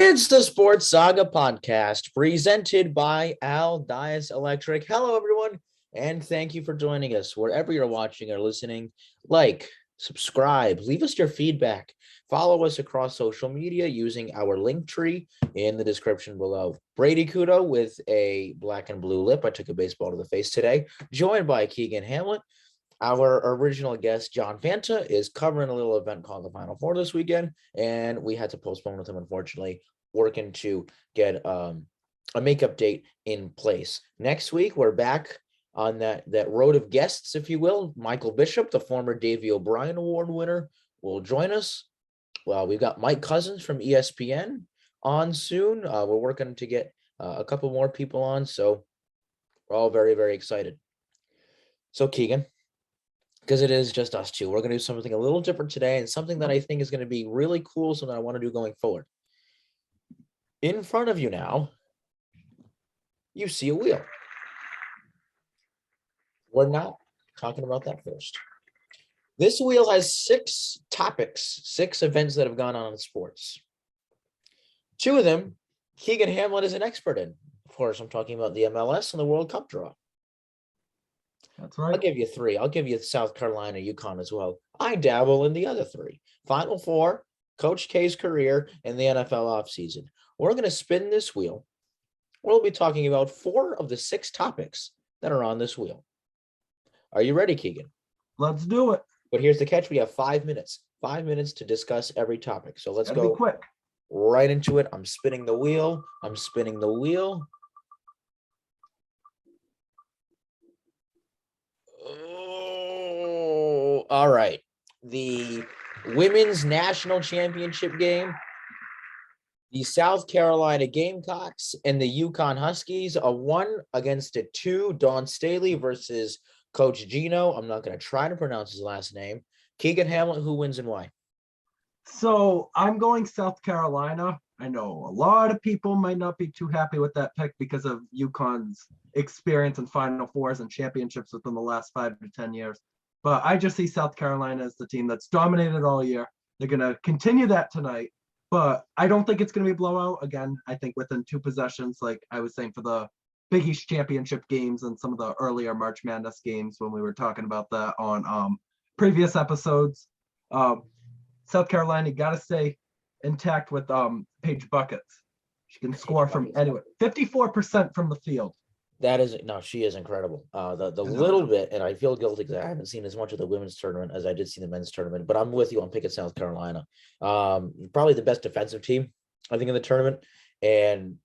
It's the Sports Saga podcast presented by Al Dias Electric. Hello, everyone, and thank you for joining us wherever you're watching or listening. Like, subscribe, leave us your feedback. Follow us across social media using our link tree in the description below. Brady Kudo with a black and blue lip. I took a baseball to the face today, joined by Keegan Hamlet. Our original guest, John Fanta, is covering a little event called the Final Four this weekend, and we had to postpone with him, unfortunately, working to get a makeup date in place. Next week, we're back on that road of guests, if you will. Michael Bishop, the former Davey O'Brien Award winner, will join us. Well, we've got Mike Cousins from ESPN on soon. We're working to get a couple more people on, so we're all very, very excited. So, Keegan, because it is just us two, we're going to do something a little different today and something that I think is going to be really cool, something I want to do going forward. In front of you now, you see a wheel. We're not talking about that first. This wheel has 6 topics, 6 events that have gone on in sports. 2 of them, Keegan Hamlet is an expert in. Of course, I'm talking about the MLS and the World Cup draw. That's right. I'll give you 3. I'll give you South Carolina, UConn as well. I dabble in the other 3. Final Four, Coach K's career, and the NFL offseason. We're going to spin this wheel. We'll be talking about 4 of the 6 topics that are on this wheel. Are you ready, Keegan? Let's do it. But here's the catch. We have 5 minutes. 5 minutes to discuss every topic. So let's go quick. Right into it. I'm spinning the wheel. Oh, all right. The women's national championship game, the South Carolina Gamecocks and the UConn Huskies, a 1 against a 2. Dawn Staley versus Coach Gino. I'm not going to try to pronounce his last name. Keegan Hamlet, who wins and why? So I'm going South Carolina. I know a lot of people might not be too happy with that pick because of UConn's experience in Final Fours and championships within the last 5 to 10 years. But I just see South Carolina as the team that's dominated all year. They're going to continue that tonight. But I don't think it's going to be a blowout. Again, I think within 2 possessions, like I was saying for the Big East championship games and some of the earlier March Madness games when we were talking about that on previous episodes. South Carolina got to stay intact with Paige buckets. She can score from anywhere. 54% from the field. That is she is incredible. The little bit, and I feel guilty because I haven't seen as much of the women's tournament as I did see the men's tournament. But I'm with you. I'm picking South Carolina. Probably the best defensive team, I think, in the tournament. And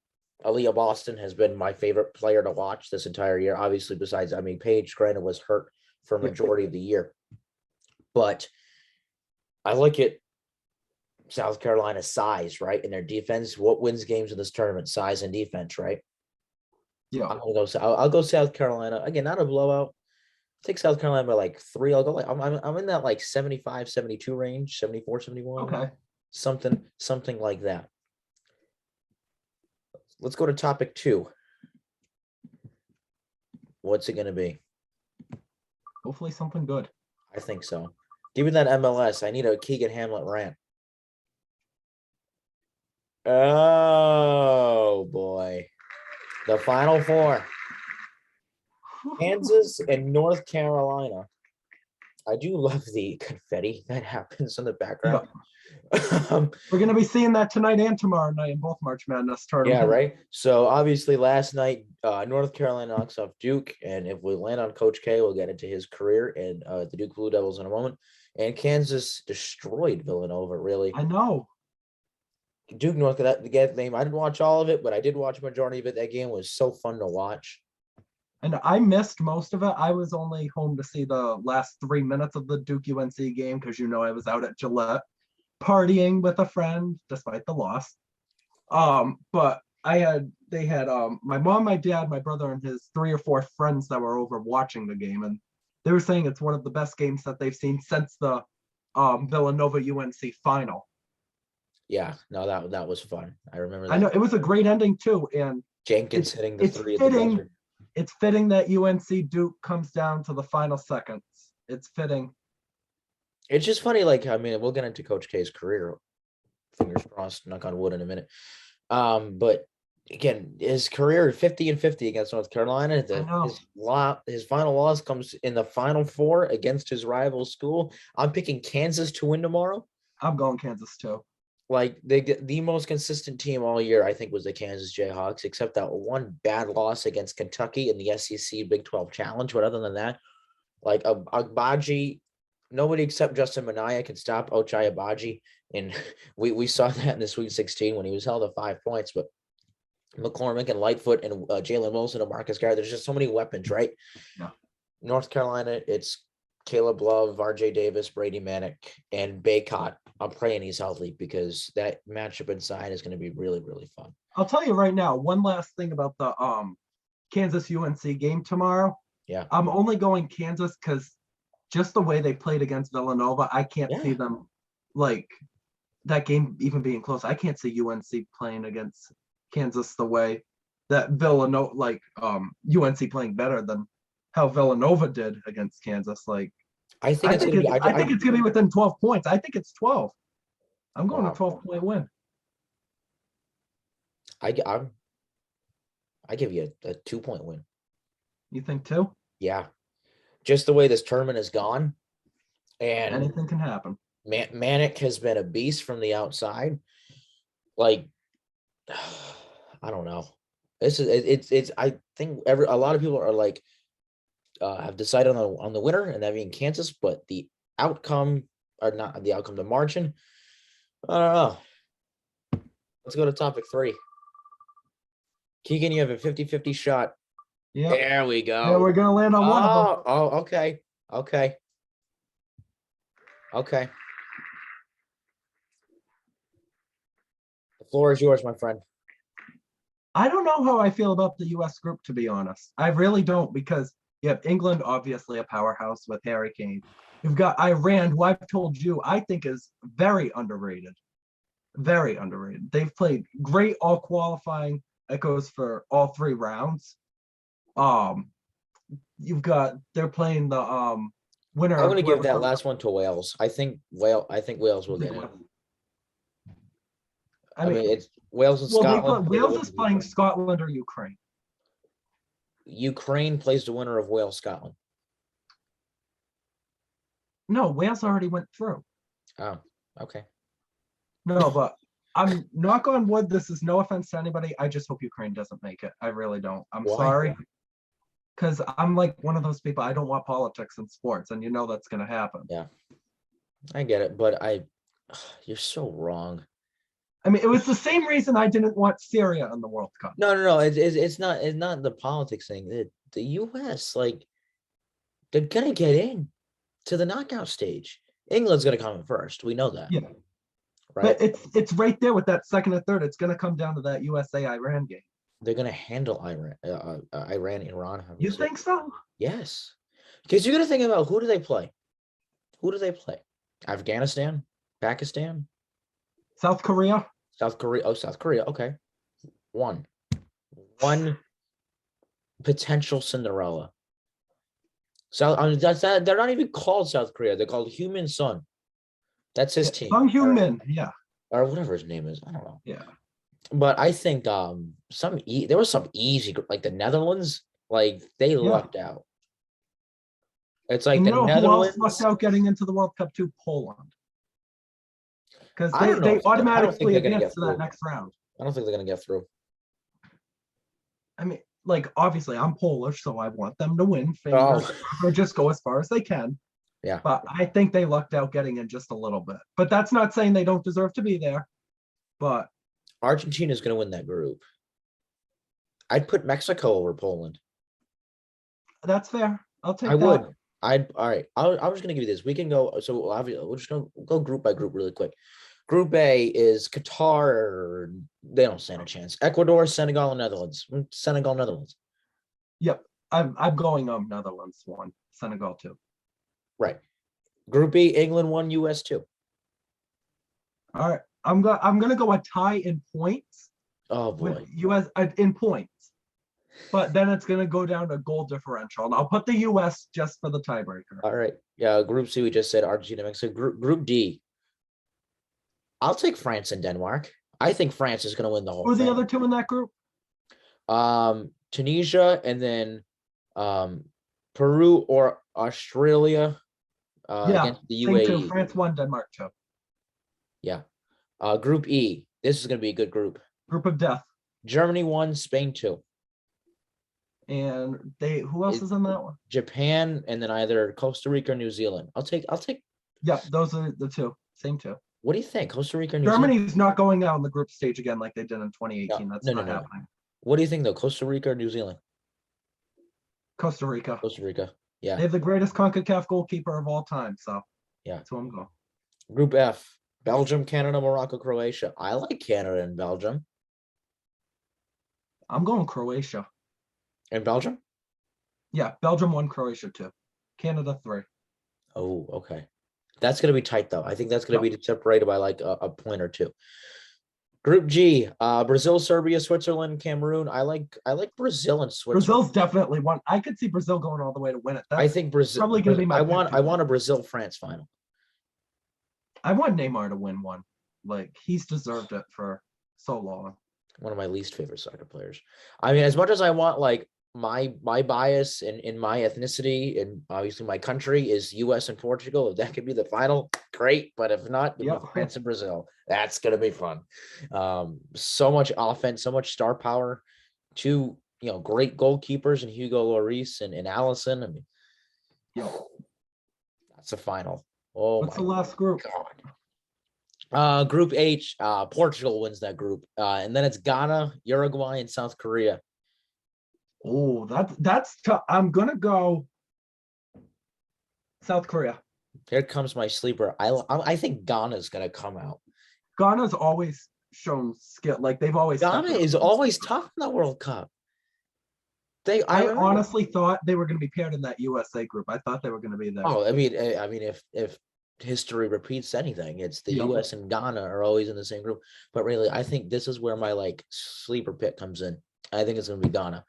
Aaliyah Boston has been my favorite player to watch this entire year. Obviously, besides, Paige Grant was hurt for a majority of the year. But I look at South Carolina's size, right? And their defense. What wins games in this tournament? Size and defense, right? Yeah. I'll go South Carolina. Again, not a blowout. I'll take South Carolina by like 3. I'll go I'm in that like 75, 72 range, 74, 71. Okay. Something like that. Let's go to topic 2. What's it going to be? Hopefully something good. I think so. Give me that MLS. I need a Keegan Hamlet rant. Oh, boy. The Final Four. Kansas and North Carolina. I do love the confetti that happens in the background. Yeah. We're going to be seeing that tonight and tomorrow night in both March Madness tournaments. Yeah, right. So obviously last night, North Carolina knocks off Duke. And if we land on Coach K, we'll get into his career and the Duke Blue Devils in a moment. And Kansas destroyed Villanova, really. I know. Duke North, that game, I didn't watch all of it, but I did watch a majority of it. That game was so fun to watch. And I missed most of it. I was only home to see the last 3 minutes of the Duke UNC game because, I was out at Gillette partying with a friend despite the loss. But they had my mom, my dad, my brother, and his 3 or 4 friends that were over watching the game. And they were saying it's one of the best games that they've seen since the Villanova UNC final. Yeah, no, that was fun. I remember that. I know it was a great ending too. And Jenkins hitting the 3 at the buzzer. It's fitting that UNC Duke comes down to the final seconds. It's fitting. It's just funny, we'll get into Coach K's career. Fingers crossed, knock on wood in a minute. But again, his career 50-50 against North Carolina. I know. His final loss comes in the Final Four against his rival school. I'm picking Kansas to win tomorrow. I'm going Kansas too. Like the most consistent team all year, I think, was the Kansas Jayhawks, except that one bad loss against Kentucky in the SEC Big 12 Challenge. But other than that, like Agbaji, nobody except Justin Minaya can stop Ochai Agbaji. And we saw that in the Sweet 16 when he was held to 5 points. But McCormick and Lightfoot and Jalen Wilson and Marcus Garrett, there's just so many weapons, right? Yeah. North Carolina, it's Caleb Love, RJ Davis, Brady Manick, and Baycott. I'm praying he's healthy because that matchup inside is going to be really, really fun. I'll tell you right now, one last thing about the Kansas UNC game tomorrow. Yeah. I'm only going Kansas because just the way they played against Villanova, I can't see them like that game even being close. I can't see UNC playing against Kansas the way that Villanova, like UNC playing better than how Villanova did against Kansas. Like I think it's gonna be within 12 points. I think it's 12. I'm going a 12-point win. I give you a 2-point win. You think too? Yeah. Just the way this tournament has gone. And anything can happen. Manick has been a beast from the outside. Like, I don't know. It's I think a lot of people are like have decided on the winner, and that being Kansas, but the outcome, or not the outcome, the margin, I don't know. Let's go to topic 3. Keegan, you have a 50-50 shot. Yeah. There we go. Yeah, we're gonna land on one of them. Oh, okay. Okay. Okay. The floor is yours, my friend. I don't know how I feel about the US group, to be honest. I really don't, because you have England, obviously a powerhouse with Harry Kane. You've got Iran, who I've told you I think is very underrated. Very underrated. They've played great all qualifying. That goes for all 3 rounds. They're playing the winner. I'm going to give that last one to Wales. I think Wales will get it. I mean, it's Wales and Scotland. Wales is playing Scotland or Ukraine. Ukraine plays the winner of Wales, Scotland. No, Wales already went through. Oh, okay. No, but I'm knock on wood. This is no offense to anybody. I just hope Ukraine doesn't make it. I really don't. I'm sorry. Because I'm like one of those people. I don't want politics in sports, and you know that's going to happen. Yeah, I get it, but you're so wrong. I mean, it was the same reason I didn't want Syria in the World Cup. No. It's not the politics thing. The U.S. like they're gonna get in to the knockout stage. England's gonna come in first. We know that. Yeah. Right. But it's right there with that second and third. It's gonna come down to that USA-Iran game. They're gonna handle Iran, Iran. You think so? Yes, because you're gonna think about who do they play? Afghanistan, Pakistan, South Korea. South Korea. Oh, South Korea. Okay, one potential Cinderella. They're not even called South Korea. They're called Heung-min Son. That's his team. Sung Heung-min, yeah, or whatever his name is. I don't know. Yeah. But I think there was some easy, like the Netherlands, like they lucked out. It's like the Netherlands who else lucked out getting into the World Cup too? Poland, because they automatically advance to that next round. I don't think they're gonna get through. I mean, like obviously I'm Polish, so I want them to win, or just go as far as they can. Yeah. But I think they lucked out getting in just a little bit. But that's not saying they don't deserve to be there. But Argentina's going to win that group. I'd put Mexico over Poland. That's fair. I'll take that. I would. All right. I was going to give you this. We can go. So obviously, we're just going to go group by group really quick. Group A is Qatar. They don't stand a chance. Ecuador, Senegal, and Netherlands. Senegal, Netherlands. Yep. I'm going Netherlands 1, Senegal 2. Right. Group B, England 1, US 2. All right. I'm gonna go a tie in points. Oh boy. With US in points, but then it's gonna go down to goal differential, and I'll put the US just for the tiebreaker. All right. Yeah. Group C, we just said Argentina, Mexico. Group D. I'll take France and Denmark. I think France is going to win the whole Who are the thing. other two in that group? Tunisia and then Peru or Australia Yeah, against the same two. UAE. France won, Denmark two. Yeah. Group E. This is going to be a good group. Group of death. Germany 1, Spain 2. And who else is in that one? Japan and then either Costa Rica or New Zealand. I'll take. Yeah, those are the two. Same two. What do you think? Costa Rica or New Zealand? Germany's not going out in the group stage again like they did in 2018. That's No. not happening. What do you think though? Costa Rica or New Zealand? Costa Rica. Costa Rica. Yeah. They have the greatest CONCACAF goalkeeper of all time. So yeah, that's who I'm going. Group F. Belgium, Canada, Morocco, Croatia. I like Canada and Belgium. I'm going Croatia. And Belgium? Yeah, Belgium 1, Croatia 2. Canada 3. Oh, okay. That's going to be tight, though. I think that's going to be separated by like a point or two. Group G, Brazil, Serbia, Switzerland, Cameroon. I like Brazil and Switzerland. Brazil's definitely one. I could see Brazil going all the way to win it. I think Brazil. Probably going to be my I want a Brazil-France final. I want Neymar to win one. Like, he's deserved it for so long. One of my least favorite soccer players. I mean, as much as I want like my bias in my ethnicity and obviously my country is US and Portugal. If that could be the final, great. But if not, France and Brazil. That's gonna be fun. So much offense, so much star power. Two, great goalkeepers in Hugo Lloris and Alisson. I mean, that's a final. Oh, what's the last group? God. Group H, Portugal wins that group. And then it's Ghana, Uruguay, and South Korea. Oh, that's tough. I'm gonna go South Korea. Here comes my sleeper. I think Ghana's gonna come out. Ghana's always shown skill. Like they've always. Ghana is always tough in the World Cup. I honestly thought they were going to be paired in that USA group. I thought they were going to be there. Oh, I mean, if history repeats anything, it's the US and Ghana are always in the same group. But really, I think this is where my like sleeper pick comes in. I think it's going to be Ghana.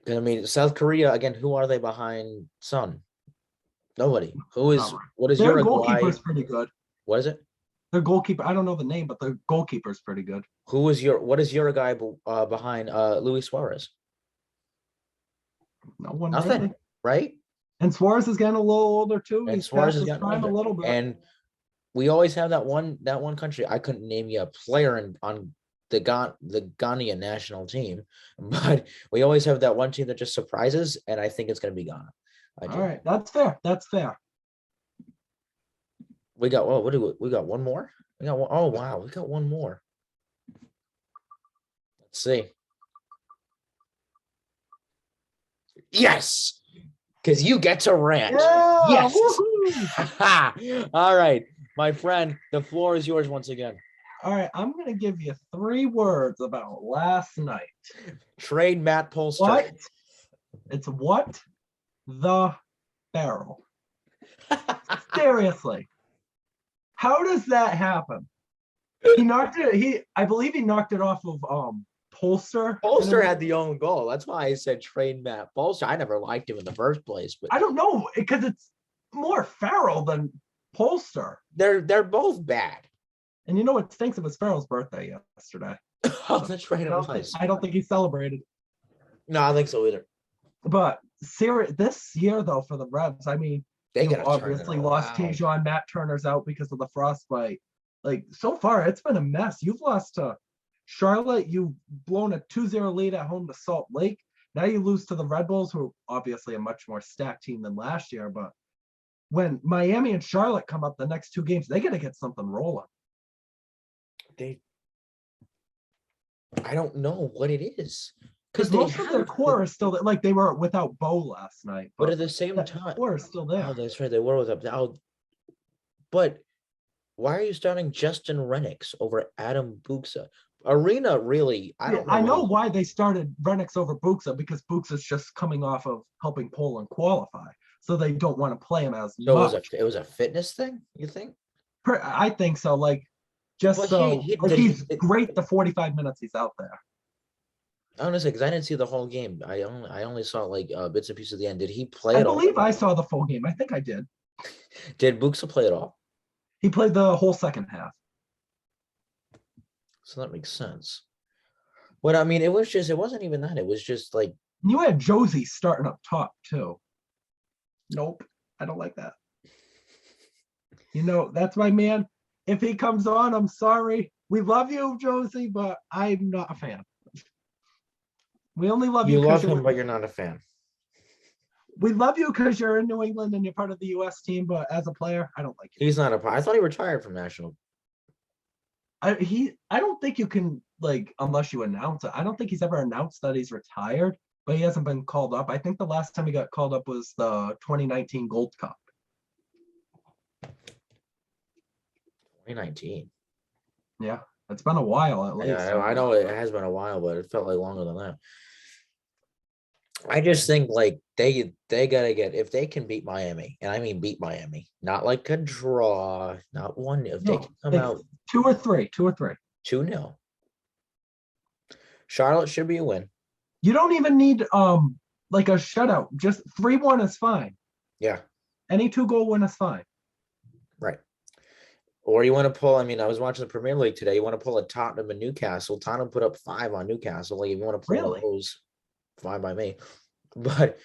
I mean, South Korea again. Who are they behind Son? Nobody. Who is? What is their Uruguay? Goalkeeper's pretty good. What is it? Their goalkeeper. I don't know the name, but their goalkeeper's pretty good. What is Uruguay behind Luis Suarez? No one. Nothing. Really. Right. And Suarez is getting a little older too. And He's Suarez is getting a little bit. And we always have that one country. I couldn't name you a player on the Ghanaian national team, but we always have that one team that just surprises, and I think it's going to be Ghana. All right, that's fair. That's fair. We got we got one more. We got one. Oh wow, we got one more. Let's see. Yes, because you get to rant. Yeah, yes. All right, my friend, the floor is yours once again. All right, I'm going to give you 3 words about last night. Trade Matt Polster. What? It's what the barrel. Seriously. How does that happen? He knocked it. I believe he knocked it off of Polster. Polster had the own goal. That's why I said trade Matt Polster. I never liked him in the first place, but I don't know because it's more Farrell than Polster. They're both bad. And you know what stinks? It was Farrell's birthday yesterday. Oh, that's right. I don't think he celebrated. No, I think so either. But this year, though, for the Revs, I mean, they obviously lost Tajon. Matt Turner's out because of the frostbite. Like, so far, it's been a mess. You've lost to Charlotte. You've blown a 2-0 lead at home to Salt Lake. Now you lose to the Red Bulls, who are obviously a much more stacked team than last year. But when Miami and Charlotte come up the next 2 games, they got to get something rolling. I don't know what it is. Because most of their core is still there. Like they were without Bo last night. But at the same time, core is still there. Oh, that's right. They were without. But why are you starting Justin Rennicks over Adam Buksa? Arena really, I don't know. I know why they started Rennicks over Buksa, because Buksa's just coming off of helping Poland qualify. So they don't want to play him as much. It was a fitness thing, you think? I think so. Like, just but so he's great the 45 minutes he's out there. Honestly, because I didn't see the whole game. I only saw like bits and pieces at the end. Did he play it all? I believe I saw the full game. I think I did. Did Buksa play it all? He played the whole second half. So that makes sense. But I mean, it wasn't even that. It was just like, You had Josie starting up top too. Nope, I don't like that. That's my man. If he comes on, I'm sorry. We love you, Josie, but I'm not a fan. We only love you you because love him, but you're not a fan. we love you because you're in New England and you're part of the U.S. team. But as a player, I don't like you. He's not I thought he retired from national. I don't think you can, like, unless you announce it. I don't think he's ever announced that he's retired, but he hasn't been called up. I think the last time he got called up was the 2019 Gold Cup. 2019. Yeah, it's been a while at least. Yeah, I know it has been a while, but it felt like longer than that. I just think like they gotta get, if they can beat Miami, and I mean beat Miami, not like a draw, not one. If they No, can come like out 2 or 3. 2-0, Charlotte should be a win. You don't even need like a shutout. Just 3-1 is fine. Yeah, Any 2-goal win is fine. right. Or you want to pull, I mean, I was watching the Premier League today. You want to pull a Tottenham and Newcastle. Tottenham put up 5 on Newcastle. Like, if you want to pull one Really? of those, fine by me. But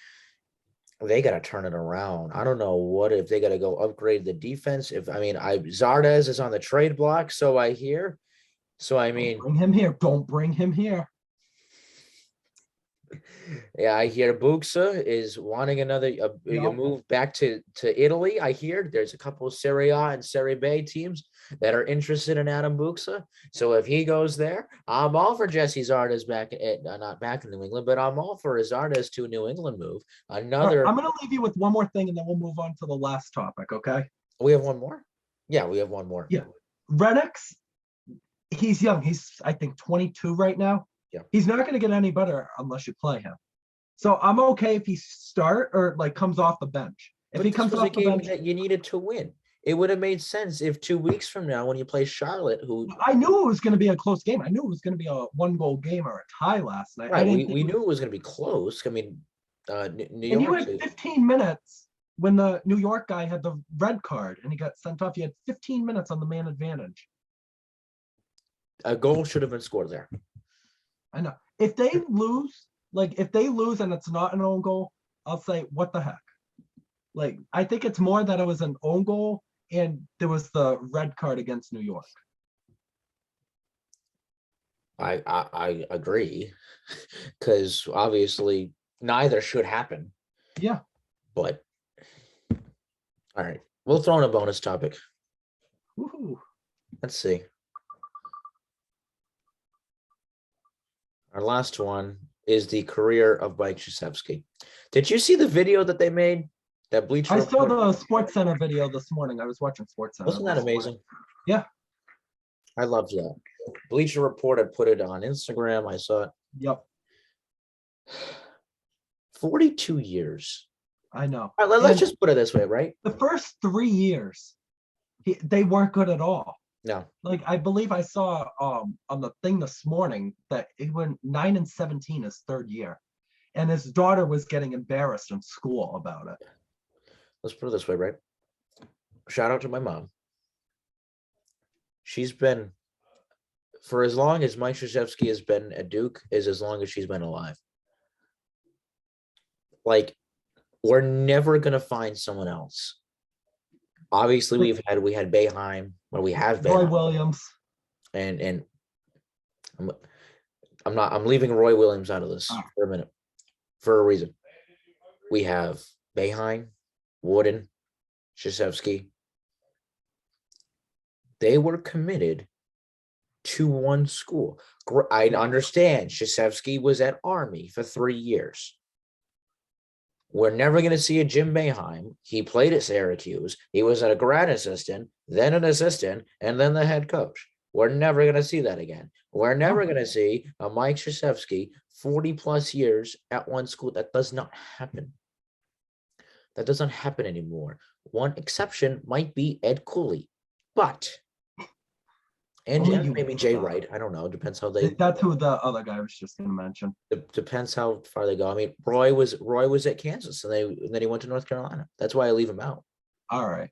they got to turn it around. I don't know what if they got to go upgrade the defense. If I mean, Zardes is on the trade block, so I hear. So I mean, Don't bring him here. Don't bring him here. yeah, I hear Buxa is wanting another a Yep. move back to Italy. I hear there's a couple of Serie A and Serie B teams that are interested in Adam Buxa. So if he goes there, I'm all for Jesse Zardes back at not back in New England, but I'm all for Zardes to a New England move. All right, Another. I'm gonna leave you with one more thing, and then we'll move on to the last topic. Okay? We have one more. Yeah, we have one more. Yeah. Renix, he's young. He's, I think, 22 right now. Yeah. He's not going to get any better unless you play him. So I'm okay if he start or like comes off the bench. If But he this comes was a off the game bench, that you needed to win. It would have made sense if 2 weeks from now, when you play Charlotte, who I knew it was going to be a close game. I knew it was going to be a 1-goal game or a tie last night. I right, didn't we think knew it was going to be close. I mean, New and you York. had 15 minutes when the New York guy had the red card and he got sent off. You had 15 minutes on the man advantage. A goal should have been scored there. I know. If they lose, and it's not an own goal, I'll say, what the heck? Like, I think it's more that it was an own goal and there was the red card against New York. I agree, because obviously neither should happen. Yeah. But all right, we'll throw in a bonus topic. Woohoo. Let's see. Our last one is the career of Mike Krzyzewski. Did you see the video that they made? That Bleacher I saw Report? the Sports Center video this morning. I was watching Sports Center. Wasn't that this morning. amazing? Yeah. I loved that. Bleacher Report had put it on Instagram. I saw it. Yep. 42 years. I know. All right, let's And just put it this way, right? the first 3 years, they weren't good at all. No. Like, I believe I saw on the thing this morning that he went 9-17 his third year, and his daughter was getting embarrassed in school about it. Let's put it this way, right? Shout out to my mom. She's been, for as long as Mike Krzyzewski has been at Duke, is as long as she's been alive. Like, we're never gonna find someone else. Obviously, we had Boeheim, or we have Roy Boeheim, Williams. and I'm leaving Roy Williams out of this for a minute, for a reason. We have Boeheim, Wooden, Krzyzewski. They were committed to one school. I understand Krzyzewski was at Army for 3 years. We're never going to see a Jim Boeheim. He played at Syracuse. He was a grad assistant, then an assistant, and then the head coach. We're never going to see that again. We're never going to see a Mike Krzyzewski 40 plus years at one school. That does not happen. That doesn't happen anymore. One exception might be Ed Cooley, but and maybe Jay Wright. I don't know. Depends how they. That's who the other guy was just going to mention. It depends how far they go. I mean, Roy was at Kansas, and then he went to North Carolina. That's why I leave him out. All right.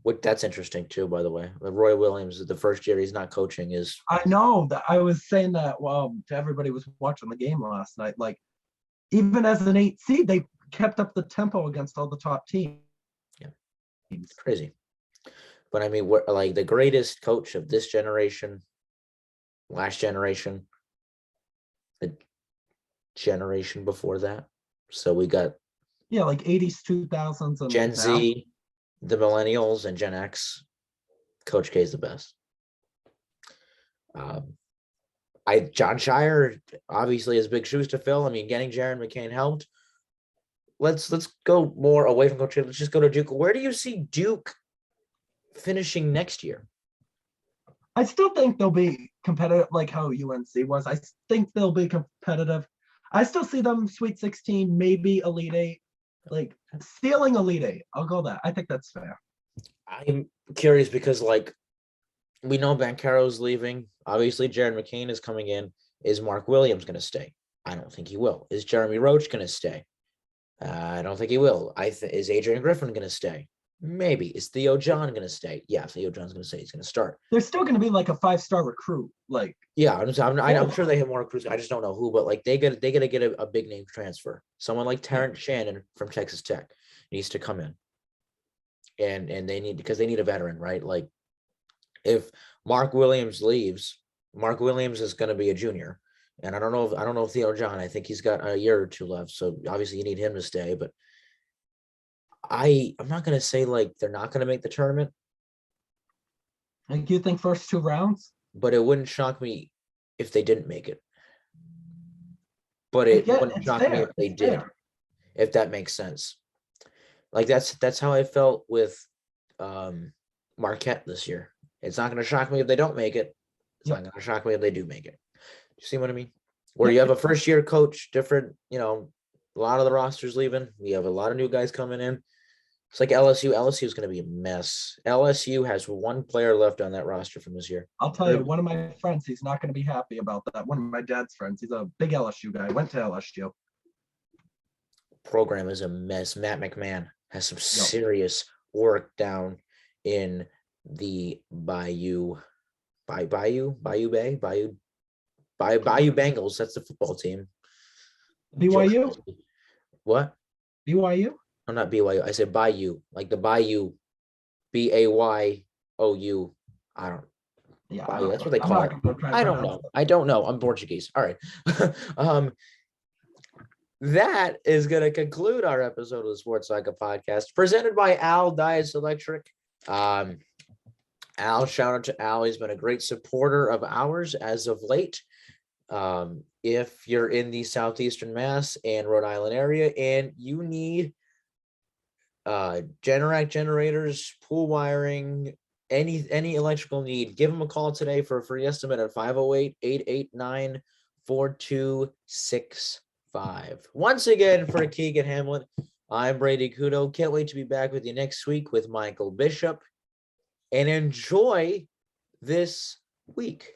What that's interesting too, by the way. Roy Williams, the first year he's not coaching is I know that I was saying that to everybody who was watching the game last night. Like even as an 8 seed, they kept up the tempo against all the top teams. Yeah. Crazy. But I mean, we're like the greatest coach of this generation, last generation, the generation before that. So we got Yeah, like 80s, 2000s, and Gen now. Z, the millennials, and Gen X. Coach K is the best. John Shire obviously has big shoes to fill. I mean, getting Jaron McCain helped. Let's go more away from Coach K. Let's just go to Duke. Where do you see Duke finishing next year? I still think they'll be competitive, like how UNC was. I think they'll be competitive. I still see them Sweet 16, maybe Elite Eight, like stealing Elite Eight. I'll go that. I think that's fair. I'm curious because, like, we know Banchero's leaving. Obviously, Jaron McCain is coming in. Is Mark Williams going to stay? I don't think he will. Is Jeremy Roach going to stay? I don't think he will. Is Adrian Griffin going to stay? Maybe. Is Theo John going to stay? Yeah, Theo John's going to say he's going to start. They're still going to be like a 5-star recruit. Like, yeah, I'm sure they have more recruits. I just don't know who, but like they got to get a big name transfer. Someone like Terrence Shannon from Texas Tech needs to come in, and they need because they need a veteran, right? Like if Mark Williams leaves, Mark Williams is going to be a junior, and I don't know if Theo John. I think he's got a year or two left, so obviously you need him to stay, but. I'm not going to say like they're not going to make the tournament. Like you think first 2 rounds? But it wouldn't shock me if they didn't make it. But it wouldn't shock me if they did, if that makes sense. Like that's how I felt with Marquette this year. It's not going to shock me if they don't make it. It's not going to shock me if they do make it. You see what I mean? Where you have a first year coach, different, a lot of the rosters leaving. We have a lot of new guys coming in. It's like LSU. LSU is going to be a mess. LSU has one player left on that roster from this year. I'll tell you, one of my friends, he's not going to be happy about that. One of my dad's friends, he's a big LSU guy, went to LSU. Program is a mess. Matt McMahon has some serious work down in the Bayou Bengals. That's the football team. BYU? What? BYU? I'm not BYU. I said Bayou, like the Bayou, Bayou. I don't. Yeah, Bayou, that's what they call it. I don't know. I'm Portuguese. All right. That is going to conclude our episode of the Sports Psycho podcast, presented by Al Dias Electric. Al, shout out to Al. He's been a great supporter of ours as of late. If you're in the Southeastern Mass and Rhode Island area and you need Generac generators, pool wiring, any electrical need, give them a call today for a free estimate at 508-889-4265. Once again, for Keegan Hamlin, I'm Brady Kudo. Can't wait to be back with you next week with Michael Bishop, and enjoy this week.